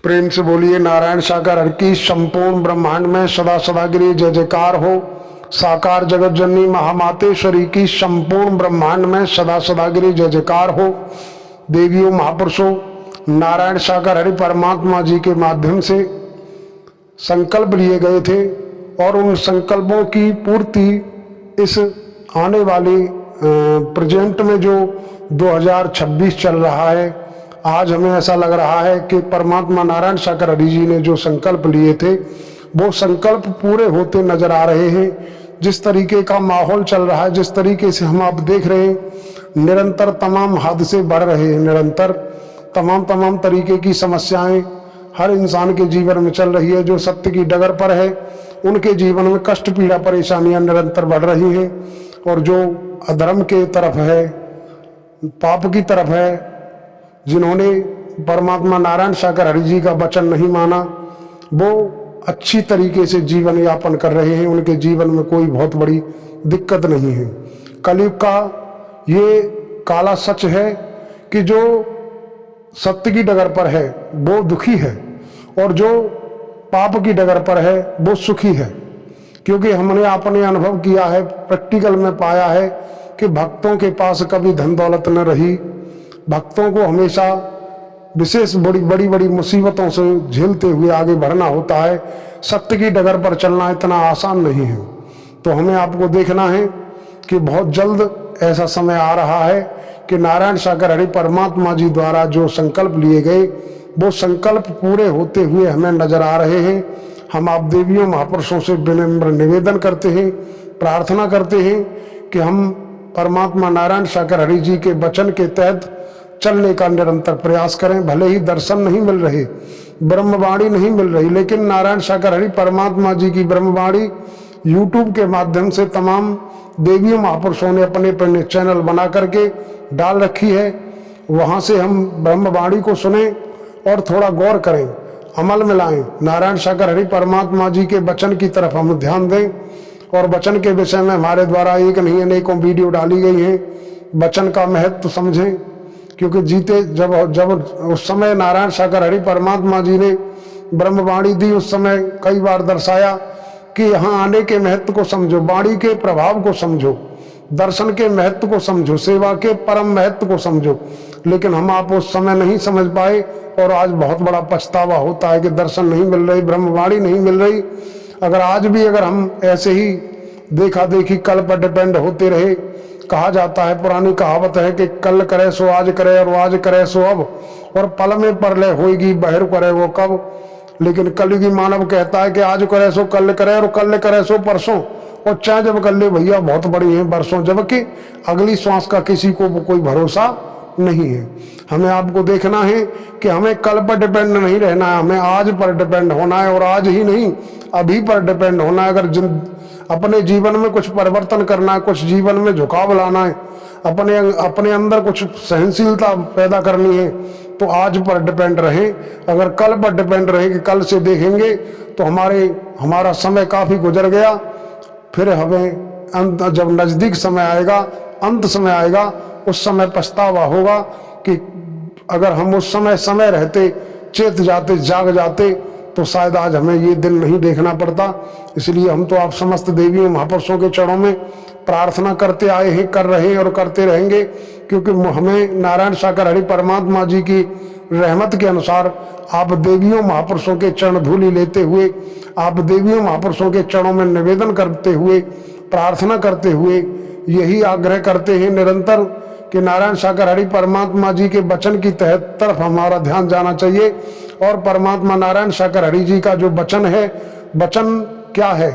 प्रेम से बोलिए नारायण साकार हर की संपूर्ण ब्रह्मांड में सदा सदा के लिए जय जयकार हो। साकार जगत जननी महामातेश्वरी की संपूर्ण ब्रह्मांड में सदा सदा के लिए जय जयकार हो। देवियों महापुरुषों, नारायण साकार हरि परमात्मा जी के माध्यम से संकल्प लिए गए थे और उन संकल्पों की पूर्ति इस आने वाली प्रेजेंट में जो 2026 चल रहा है, आज हमें ऐसा लग रहा है कि परमात्मा नारायण साकार हरि जी ने जो संकल्प लिए थे वो संकल्प पूरे होते नजर आ रहे हैं। जिस तरीके का माहौल चल रहा है, जिस तरीके से हम आप देख रहे हैं, निरंतर तमाम हादसे बढ़ रहे हैं, निरंतर तमाम तरीके की समस्याएं हर इंसान के जीवन में चल रही है। जो सत्य की डगर पर है उनके जीवन में कष्ट पीड़ा परेशानियां निरंतर बढ़ रही हैं, और जो अधर्म के तरफ है, पाप की तरफ है, जिन्होंने परमात्मा नारायण साकार हरि जी का वचन नहीं माना, वो अच्छी तरीके से जीवन यापन कर रहे हैं। उनके जीवन में कोई बहुत बड़ी दिक्कत नहीं है। कलयुग का ये काला सच है कि जो सत्य की डगर पर है वो दुखी है, और जो पाप की डगर पर है वो सुखी है। क्योंकि हमने अपने अनुभव किया है, प्रैक्टिकल में पाया है कि भक्तों के पास कभी धन दौलत न रही। भक्तों को हमेशा विशेष बड़ी मुसीबतों से झेलते हुए आगे बढ़ना होता है। सत्य की डगर पर चलना इतना आसान नहीं है। तो हमें आपको देखना है कि बहुत जल्द ऐसा समय आ रहा है कि नारायण साकार हरि परमात्मा जी द्वारा जो संकल्प लिए गए वो संकल्प पूरे होते हुए हमें नजर आ रहे हैं। हम आप देवियों महापुरुषों से विनम्र निवेदन करते हैं, प्रार्थना करते हैं कि हम परमात्मा नारायण साकार हरि जी के वचन के तहत चलने का निरंतर प्रयास करें। भले ही दर्शन नहीं मिल रहे, ब्रह्मवाणी नहीं मिल रही, लेकिन नारायण साकार हरि परमात्मा जी की ब्रह्मवाणी यूट्यूब के माध्यम से तमाम देवियों महापुरुषों ने अपने अपने चैनल बना करके डाल रखी है। वहां से हम ब्रह्मवाणी को सुने और थोड़ा गौर करें, अमल में लाएं। नारायण साकार हरि परमात्मा जी के वचन की तरफ हम ध्यान दें, और वचन के विषय में हमारे द्वारा एक नहीं अनेकों वीडियो डाली गई हैं। वचन का महत्व समझें, क्योंकि जीते जब उस समय नारायण साकार हरि परमात्मा जी ने ब्रह्मवाणी दी, उस समय कई बार दर्शाया कि यहाँ आने के महत्व को समझो, वाणी के प्रभाव को समझो, दर्शन के महत्व को समझो, सेवा के परम महत्व को समझो। लेकिन हम आप उस समय नहीं समझ पाए, और आज बहुत बड़ा पछतावा होता है कि दर्शन नहीं मिल रही, ब्रह्मवाणी नहीं मिल रही। अगर आज भी अगर हम ऐसे ही देखा देखी कल पर डिपेंड होते रहे, कहा जाता है, पुरानी कहावत है कि कल करे सो आज करे और आज करे सो अब, और पल में परलय होगी बहर करे वो कब। लेकिन कलयुगी मानव कहता है कि आज करे सो कल करे और कल करे सो परसों, और चाहे जब कर ले भैया बहुत बड़ी है बरसों, जबकि अगली श्वास का किसी को कोई भरोसा नहीं है। हमें आपको देखना है कि हमें कल पर डिपेंड नहीं रहना है, हमें आज पर डिपेंड होना है, और आज ही नहीं अभी पर डिपेंड होना है। अगर अपने जीवन में कुछ परिवर्तन करना है, कुछ जीवन में झुकाव लाना है, अपने अंदर कुछ सहनशीलता पैदा करनी है, तो आज पर डिपेंड रहे। अगर कल पर डिपेंड रहे कि कल से देखेंगे, तो हमारा समय काफी गुजर गया। फिर हमें अंत, जब नजदीक समय आएगा, अंत समय आएगा, उस समय पछतावा होगा कि अगर हम उस समय रहते, चेत जाते, जाग जाते, तो शायद आज हमें ये दिन नहीं देखना पड़ता। इसलिए हम तो आप समस्त देवियों महापुरुषों के चरणों में प्रार्थना करते आए हैं, कर रहे हैं और करते रहेंगे, क्योंकि हमें नारायण साकार हरि परमात्मा जी की रहमत के अनुसार आप देवियों महापुरुषों के चरण धूलि लेते हुए, आप देवियों महापुरुषों के चरणों में निवेदन करते हुए, प्रार्थना करते हुए यही आग्रह करते हैं निरंतर कि नारायण साकार हरि परमात्मा जी के वचन की तरफ हमारा ध्यान जाना चाहिए। और परमात्मा नारायण साकार हरि जी का जो वचन है, वचन क्या है,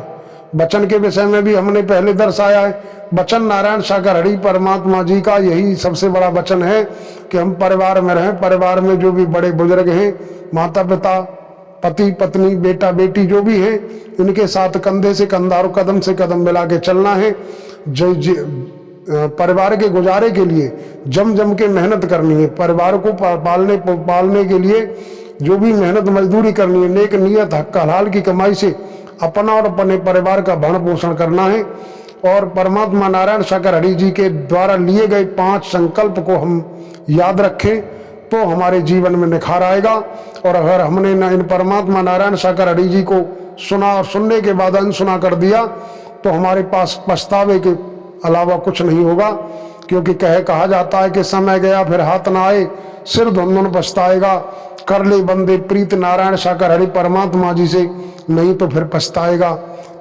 वचन के विषय में भी हमने पहले दर्शाया है। वचन नारायण साकार हरि परमात्मा जी का यही सबसे बड़ा वचन है कि हम परिवार में रहें। परिवार में जो भी बड़े बुजुर्ग हैं, माता पिता, पति पत्नी, बेटा बेटी जो भी हैं, इनके साथ कंधे से कंधा और कदम से कदम मिला के चलना है। परिवार के गुजारे के लिए जम के मेहनत करनी है। परिवार को पालने के लिए जो भी मेहनत मजदूरी करनी है, नेक नियत हक हलाल की कमाई से अपना और अपने परिवार का भरण पोषण करना है। और परमात्मा नारायण साकार हरि जी के द्वारा लिए गए 5 संकल्प को हम याद रखें, तो हमारे जीवन में निखार आएगा। और अगर हमने इन परमात्मा नारायण सागर हरि जी को सुना और सुनने के बाद अनसुना कर दिया तो हमारे पास पछतावे के अलावा कुछ नहीं होगा। क्योंकि कहा जाता है कि समय गया फिर हाथ ना आए, सिर धुन पछताएगा। कर ले बंदे प्रीत नारायण सागर हरि परमात्मा जी से, नहीं तो फिर पछताएगा।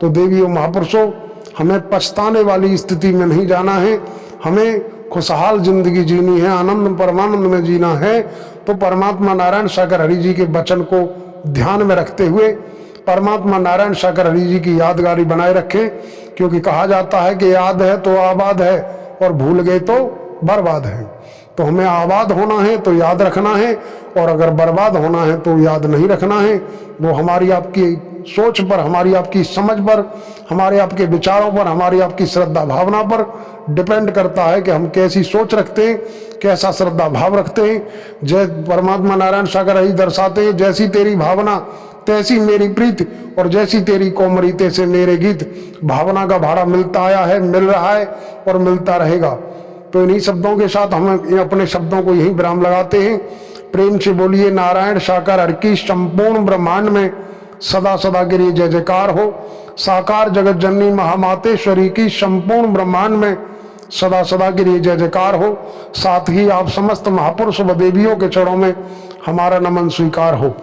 तो देवियों महापुरुषों, हमें पछताने वाली स्थिति में नहीं जाना है, हमें खुशहाल जिंदगी जीनी है, आनंद परमानंद में जीना है। तो परमात्मा नारायण सागर हरि जी के वचन को ध्यान में रखते हुए परमात्मा नारायण सागर हरि जी की यादगारी बनाए रखें। क्योंकि कहा जाता है कि याद है तो आबाद है और भूल गए तो बर्बाद है। तो हमें आबाद होना है तो याद रखना है, और अगर बर्बाद होना है तो याद नहीं रखना है। वो हमारी आपकी सोच पर, हमारी आपकी समझ पर, हमारे आपके विचारों पर, हमारी आपकी श्रद्धा भावना पर डिपेंड करता है कि हम कैसी सोच रखते हैं, कैसा श्रद्धा भाव रखते हैं। जय परमात्मा नारायण सागर हरि दर्शाते हैं, जैसी तेरी भावना तैसी मेरी प्रीत, और जैसी तेरी कोमरी तैसे मेरे गीत। भावना का भाड़ा मिलता आया है, मिल रहा है और मिलता रहेगा। तो इन्हीं शब्दों के साथ हम अपने शब्दों को यहीं विराम लगाते हैं। प्रेम से बोलिए नारायण साकार हरि की संपूर्ण ब्रह्मांड में सदा सदा के लिए जय जयकार हो। साकार जगत जननी महामातेश्वरी की संपूर्ण ब्रह्मांड में सदा सदा के लिए जय जयकार हो। साथ ही आप समस्त महापुरुष व देवियों के चरणों में हमारा नमन स्वीकार हो।